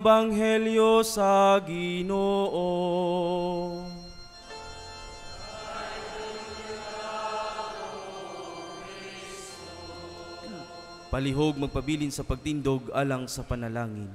Ebanghelyo sa Ginoo. Palihog magpabilin sa pagtindog alang sa panalangin.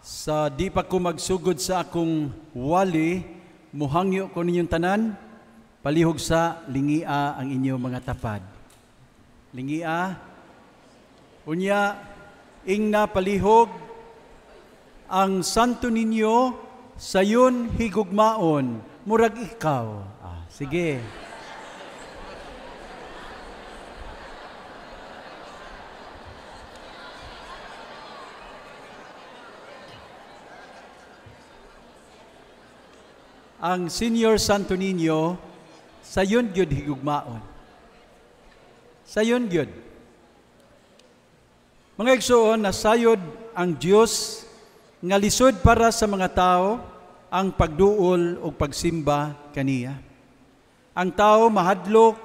Sa di pa ko magsugod sa akong wali, muhangyo ko ninyong tanan, palihog sa lingia ang inyong mga tapad. Lingia, unya, ingna palihog, ang santo ninyo, sayon higugmaon, murag ikaw. Sige. Ang Senior Santo Niño, sayon gyud higugmaon. Sayon gyud. Mga igsoon, nasayod ang Dios nga lisod para sa mga tao ang pagduol o pagsimba kaniya. Ang tao mahadlok,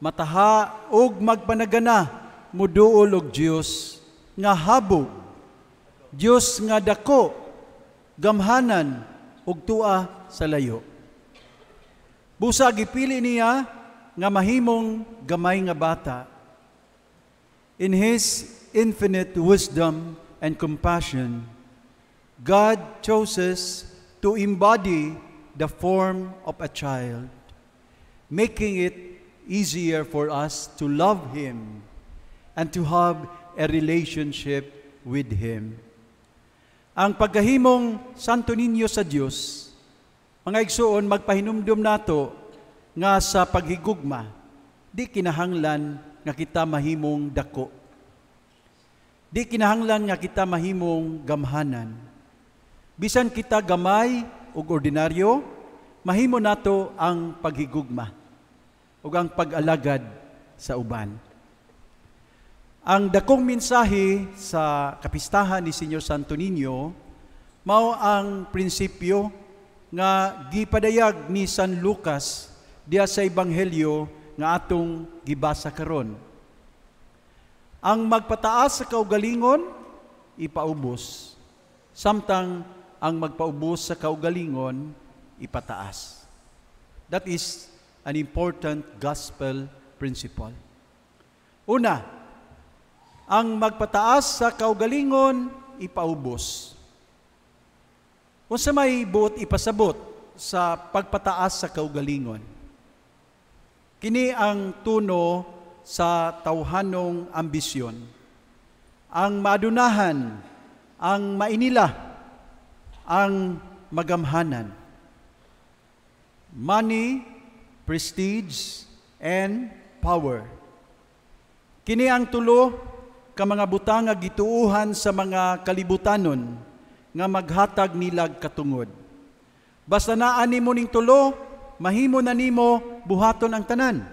mataha ug magpanagana muduol og Dios nga habog. Dios nga dako, gamhanan ug tua sa layo. Busa gipili niya nga mahimong gamay nga bata. In His infinite wisdom and compassion, God chooses to embody the form of a child, making it easier for us to love Him and to have a relationship with Him. Ang pagkahimong Santo Niño sa Dios, mga igsoon, magpahinumdum nato nga sa paghigugma, di kinahanglan nga kita mahimong dako. Di kinahanglan nga kita mahimong gamhanan. Bisan kita gamay ug ordinaryo, mahimo nato ang paghigugma ug ang pag-alagad sa uban. Ang dakong mensahe sa kapistahan ni Senyor Santo Niño mao ang prinsipyo nga gipadayag ni San Lucas diya sa Ebanghelyo nga atong gibasa karon. Ang magpataas sa kaugalingon ipaubos, samtang ang magpaubos sa kaugalingon ipataas. That is an important gospel principle. Una, ang magpataas sa kaugalingon, ipaubos. Kung sa may buot ipasabot sa pagpataas sa kaugalingon, kini ang tuno sa tawhanong ambisyon. Ang maadunahan, ang mainila, ang magamhanan. Money, prestige, and power. Kini ang tulo ka mga butang nga gituuhan sa mga kalibutanon nga maghatag nilag katungod. Basta naa nimo ning tulo, mahimo na nimo buhaton ang tanan.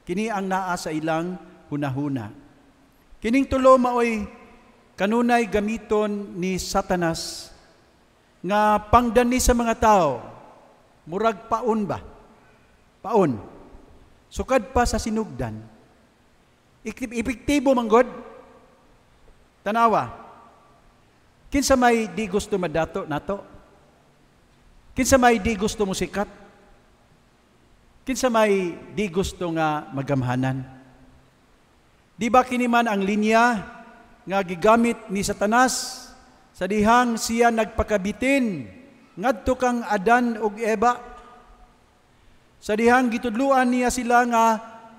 Kini ang naa sa ilang hunahuna. Kining tulo maoy kanunay gamiton ni Satanas nga pangdani sa mga tao. Murag paon ba? Paon. Sukad pa sa sinugdan. Epektibo man God. Tanawa, kinsa may di gusto madato nato? Kinsa may di gusto mo sikat? Kinsa may di gusto nga magamhanan? Di ba kini man ang linya nga gigamit ni Satanas Sa dihang siya nagpakabitin, ngadto kang Adan ug Eva. Sa dihang gitudluan niya sila nga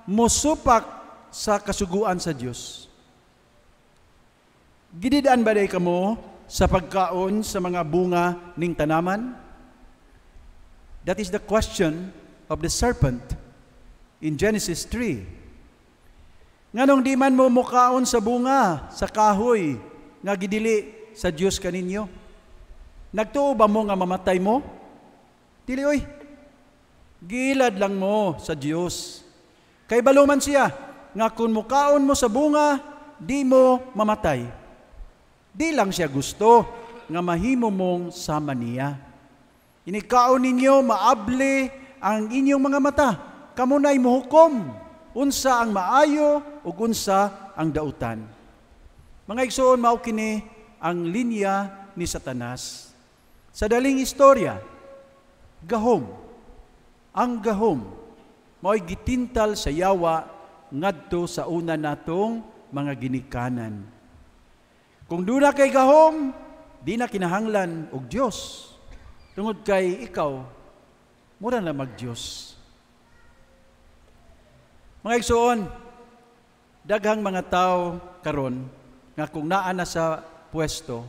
mosupak sa kasuguan sa Dios. Gididaan ba day kamo sa pagkaon sa mga bunga ning tanaman? That is the question of the serpent in Genesis 3. Nganong di man mo mukaon sa bunga, sa kahoy, nga gidili sa Dios kaninyo? Nagtuo ba mo nga mamatay mo? Dili oy. Gilad lang mo sa Dios. Kay baluman siya nga kung mukaon mo sa bunga, di mo mamatay. Di lang siya gusto nga mahimo mong sama niya. Inikaon ninyo maabli ang inyong mga mata. Kamo na'y muhukom unsa ang maayo ug unsa ang dautan. Mga igsoon, mao kini ang linya ni Satanas. Sa daling istorya, gahom. Ang gahom mao'y gitintal sa yawa ngadto sa una natong mga ginikanan. Kung duna kay gahom, di na kinahanglan og Dios. Tungod kay ikaw, mura na mag-Dios. Mga igsoon, daghang mga tao karon nga kung naa na sa pwesto,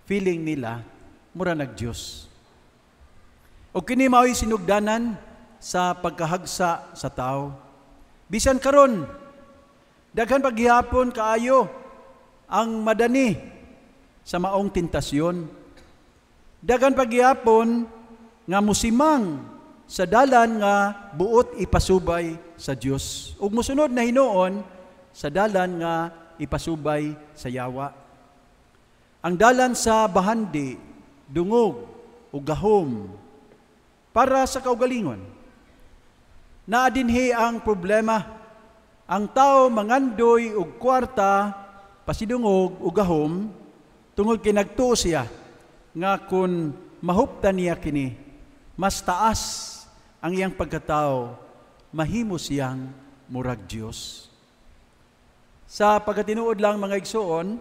feeling nila mura nag-Dios. O kini mao'y sinugdanan sa pagkahagsa sa tao. Bisan karon, daghan paghihapon kaayo ang madani sa maong tentasyon. Daghan paghihapon nga musimang sa dalan nga buot ipasubay sa Dios. Ug mosunod na hinuon sa dalan nga ipasubay sa yawa. Ang dalan sa bahandi, dungog ug gahom para sa kaugalingon. Naadinhi ang problema. Ang tao mangandoy og kwarta, pasidungog ug gahom tungod kay nagtuo siya nga kun mahuptan niya kini, mas taas ang iyang pagkatao, mahimo siyang murag Dios. Sa pagkatinuod lang mga igsoon,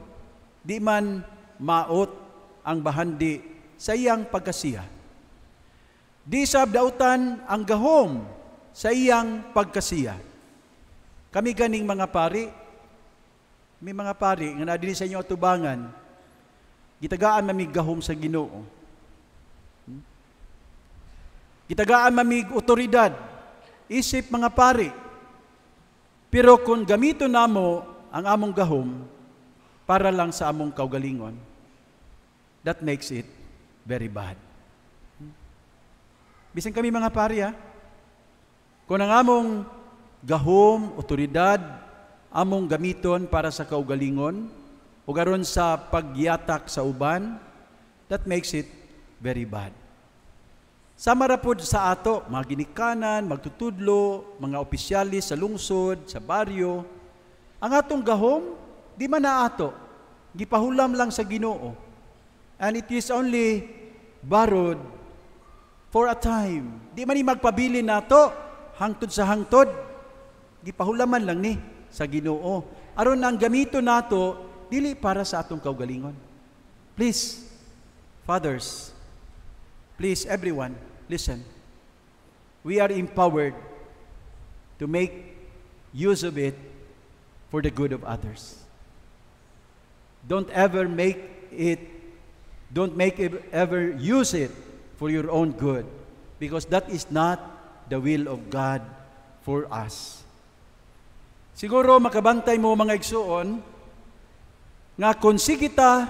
di man maot ang bahandi sa iyang pagkasiya. Di sab dautan ang gahom sa iyang pagkasiya. Kami ganing mga pari, may mga pari nga nadili sa inyo atubangan, gitagaan mamig gahom sa Ginoo. Gitagaan mamig otoridad, isip mga pari. Pero kung gamito namo ang among gahom para lang sa among kaugalingon, that makes it very bad. Bisan kami mga pari, kung ang among gahom, otoridad, among gamiton para sa kaugalingon, o garon sa pagyatak sa uban, that makes it very bad. Sama ra pod sa ato, mga ginikanan, magtutudlo, mga opisyalis sa lungsod, sa baryo, ang atong gahom, di man na ato, gipahulam lang sa Ginoo. And it is only borrowed for a time. Di man ni magpabili nato, hangtod sa hangtod, gipahulaman lang ni sa Ginoo. Aron ang gamito nato, dili para sa atong kaugalingon. Please, fathers, please, everyone, listen. We are empowered to make use of it for the good of others. Don't ever ever use it for your own good, because that is not the will of God for us. Siguro makabantay mo mga igsoon, nga kung kita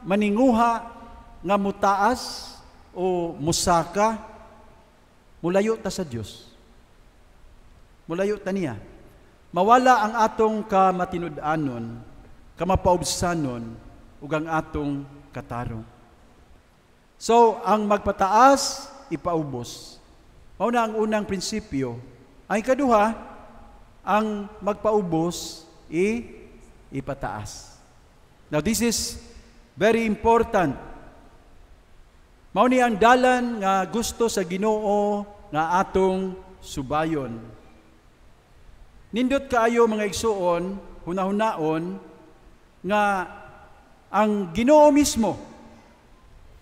maninguha nga mutaas o musaka, mulayo ta sa Dios. Mulayo ta niya. Mawala ang atong kamatinud-anon, kamapaubsanon, ug ang atong katarong. So, ang magpataas, ipaubos. Mao na ang unang prinsipyo. Ang ikaduha, ang magpaubos, ipataas. Now, this is very important. Mao ni ang dalan nga gusto sa Ginoo nga atong subayon. Nindot kaayo mga igsuon, hunahunaon, nga ang Ginoo mismo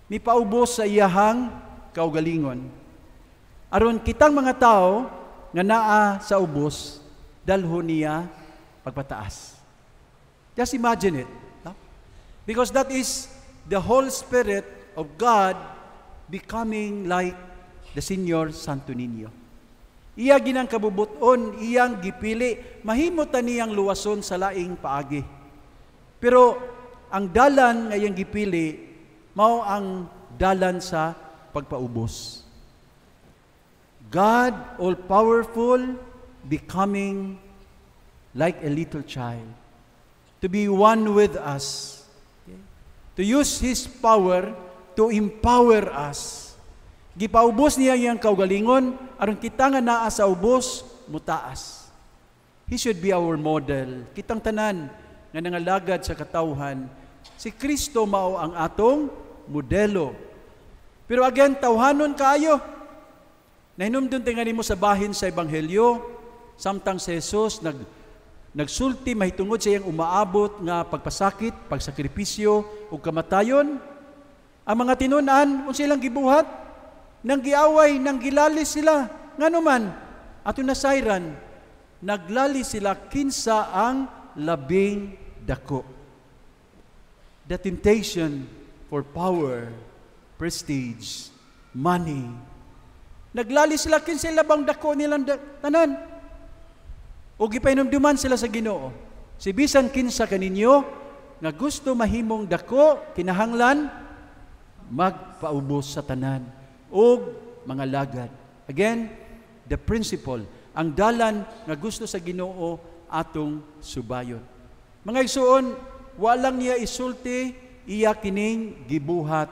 mipaubos sa iyahang kaugalingon. Aron kitang mga tao nga naa sa ubos, dalhon niya pagpataas. Just imagine it. No? Because that is the whole Spirit of God becoming like the Senior Santo Niño. Iya ginang kabubuton, iyang gipili, mahimutan niyang luwason sa laing paagi. Pero ang dalan nga iyang gipili, mao ang dalan sa pagpaubos. God, all-powerful, becoming like a little child, to be one with us, okay? To use His power to empower us. Gipaubos niya iyang kaugalingon, aron kita nga naa sa ubos, mutaas. He should be our model. Kitang tanan nga nangalagad sa katawhan, si Kristo mao ang atong modelo. Pero again, tawhanon kaayo. Nahinumdun tingani mo sa bahin sa Ebanghelyo, samtang si Jesus nagsulti mahitungod sa iyang umaabot nga pagpasakit, pagsakripisyo ug kamatayon. Ang mga tinun-an, kung silang gibuhat, nang giaway, nang gilalis sila. Ngano man, ato nasayran, naglalis sila kinsa ang labing dako. The temptation for power, prestige, money. Naglalis sila kinsa labang dako nilang tanan. O gipainumduman sila sa Ginoo. Si bisan kinsa kaninyo nga gusto mahimong dako, kinahanglan magpaubos sa tanan o mga lagad. Again, the principle, ang dalan nga gusto sa Ginoo atong subayon. Mga igsoon, walang niya isulti, iya kining gibuhat.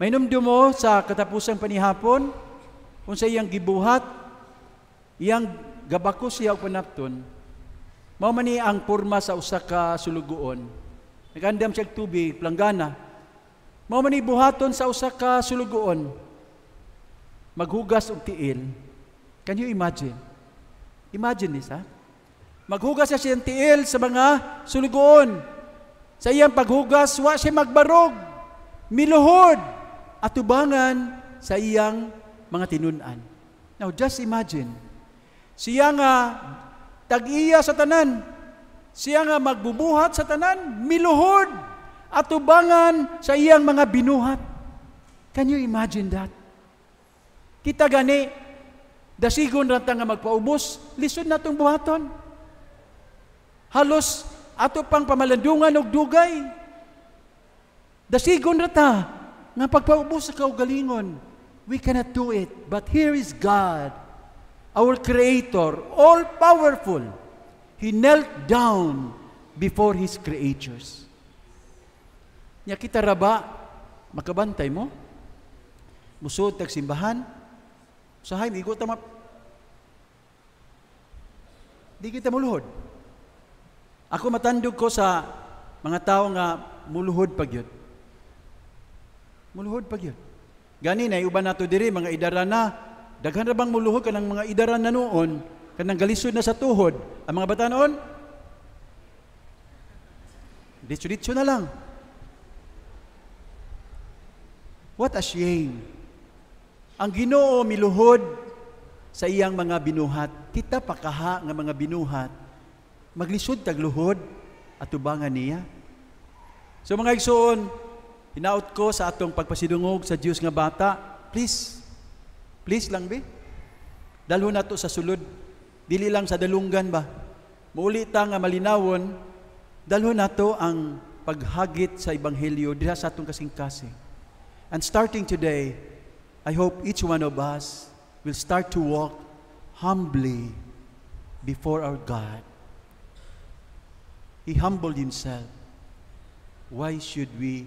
Mainumdum mo sa katapusang panihapon, kung sa iyang gibuhat, iyang gabako siya o panapton, mao man ni ang porma sa usa ka sulugoon. Nagandam siya tubig, planggana. Mao man ni buhaton sa usa ka sulugoon. Maghugas og tiil. Can you imagine? Imagine this, ha? Maghugas siya ng tiil sa mga sulugoon. Sa iyang paghugas, wa siya magbarog, miluhod, at tubangan sa iyang mga tinun-an. Now, just imagine, siya nga tag-iya sa tanan, siya nga magbubuhat sa tanan, miluhod, at tubangan sa iyang mga binuhat. Can you imagine that? Kita gani, dasigon rata nga magpaubos, lisod na itong buhaton. Halos, ato pang pamalandungan og dugay. Dasigon rata nga pagpaubos sa kaugalingon. We cannot do it. But here is God, our Creator, all-powerful. He knelt down before His creatures. Nya kita raba, makabantay mo? Musod tag simbahan? Usahay, igot ta di kita muluhod. Ako matandog ko sa mga tao nga muluhod pagyud. Muluhod pagyud. Gani na uban nato diri mga idara na, daghan ra bang muluhod kanang mga idara na noon, kanang galisod na sa tuhod, ang mga bata noon ditso na lang. What a shame. Ang Ginoo miluhod sa iyang mga binuhat. Kita pakaha nga mga binuhat, maglisod tagluhod at tubangan niya. So mga igsoon, hinaut ko sa atong pagpasidungog sa Diyos nga bata, please lang be, dalhon nato sa sulod, dili lang sa dalunggan ba, mauli ta nga malinawon, dalhon nato ang paghagit sa Ebanghelyo diha sa atong kasing-kasing. And starting today, I hope each one of us will start to walk humbly before our God. He humbled Himself. Why should we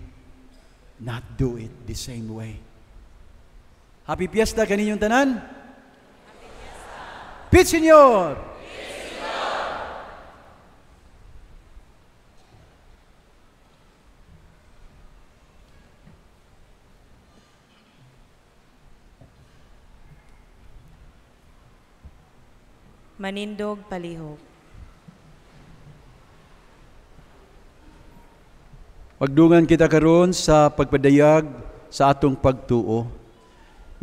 not do it the same way? Happy Fiesta kaninyong tanan. Happy Fiesta. Pit Señor. Manindog palihog. Pagdungan kita karon sa pagpadayag sa atong pagtuo.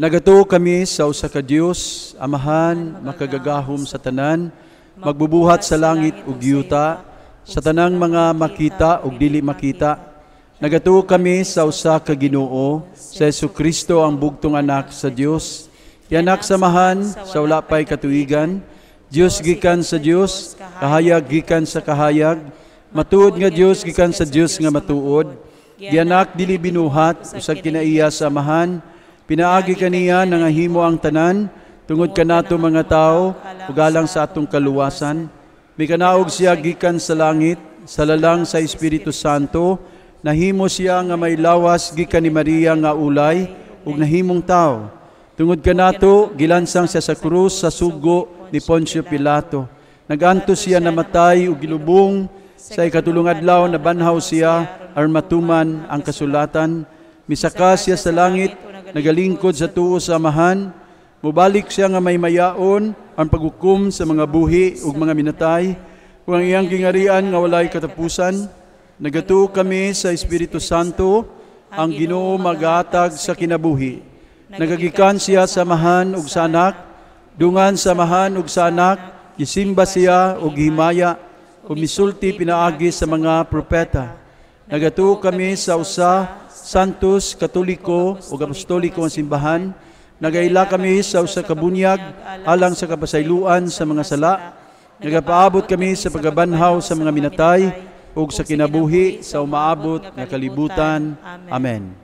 Nagatuo kami sa usa ka Dios, Amahan, makagagahom sa tanan, magbubuhat sa langit ug yuta, sa tanang mga makita ug dili makita. Nagatuo kami sa usa ka Ginoo, sa Jesucristo ang bugtong anak sa Dios, tianak samahan sa wala pay katuigan, Dios gikan sa Dios, kahayag gikan sa kahayag, matuod nga Dios gikan sa Dios nga matuod, gianak dili binuhat, usag kinaiya samahan, pinaagi kaniya nangahimo ang tanan, tungod kanato mga tao, ugalang sa atong kaluwasan. May kanaog siya gikan sa langit, sa lalang sa Espiritu Santo, nahimo siya nga may lawas gikan ni Maria nga ulay, ug nahimong tao. Tungod kanato, gilansang siya sa krus sa sugo ni Poncio Pilato. Naganto siya namatay ug gilubong, sa ikatulong adlaw nabanhaw siya aron matuman ang kasulatan. Misaka siya sa langit, nagalingkod sa tuo sa Amahan, mubalik siya nga may mayaon ang paghukom sa mga buhi ug mga minatay, ug ang iyang gingarian nga walay katapusan. Nagatuo kami sa Espiritu Santo, ang Ginoo maghatag sa kinabuhi. Nagagikan siya sa Amahan ug sa Anak, dungan sa Amahan ug sa Anak, gisimba siya ug himaya, ug misulti pinaagi sa mga propeta. Nagatuo kami sa usa Santos, Katoliko ug Apostoliko ang simbahan. Nagaila kami sa usa ka bunyag alang sa kapasayloan sa mga sala. Nagapaabot kami sa pagabanhaw sa mga minatay ug sa kinabuhi sa umaabot nga kalibutan. Amen.